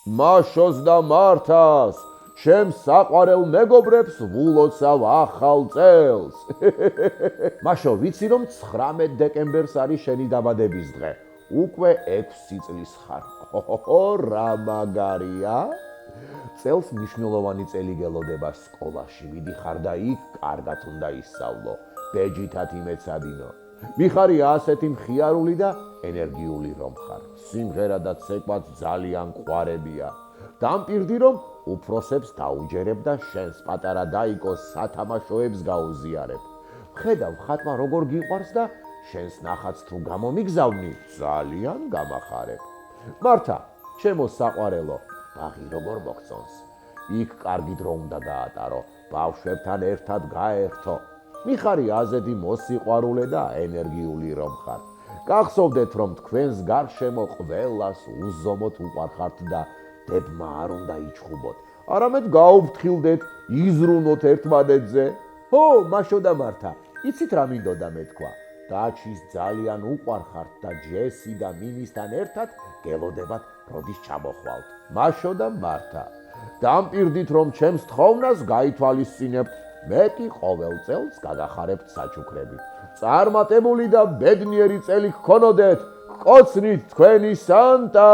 მაშოს და მართას, ჩემს საყვარელ მეგობრებს ვულოცავ ახალ წელს. მაშო, ვიცი რომ 19 დეკემბერს არის შენი დაბადების დღე. უკვე 6 წლის ხარ. რა მაგარია? წელს მნიშვნელოვანი წელი გელოდება სკოლაში. მიდიხარ და იქ კარგად უნდა ისწავლო. ბეჯითად იმეცადინო. მიხარი ასეთი მხიარული და ენერგიული რომ ხარ. სიმღერა და ცეკვაც ძალიან ყვარებია. დამპირდი რომ უფროსებს დაუჯერებ და შენს პატარა დაიკოს სათამაშოებს გაუზიარებ. ხედავ ხატვა როგორ გიყვარს და შენს ნახაც თუ გამომიგზავნი, ძალიან გამახარებ. მართა, ჩემო საყვარელო, ბაღი როგორ მოგწონს? იქ კარგი დრო უნდა გაატარო, ბავშვებთან ერთად გაერთო. მიხარი აზეთი მოსიყვარულე და ენერგიული რომ ხარ. გახსოვდეთ რომ თქვენს გარშემო ყველას უზომოდ უყვარხართ და დებმა არ უნდა იჩხუბოთ. არამედ გაუფრთხილდეთ, იზრუნოთ ერთმანეთზე. ჰო, მაშო და მართა, იცით რა მინდოდა მეთქვა? დაჩის ძალიან უყვარხართ და ჯესი და მინისთან ერთად გელოდებათ როდის ჩამოხვალთ. მაშო და მართა, დამპირდით რომ ჩემს თხოვნას გაითვალისწინებთ. მე კი ყოველ წელს გაგახარებთ საჩუქრებით. წარმატებული და ბედნიერი წელი გქონოდეთ. გყოცნით თქვენი სანტა!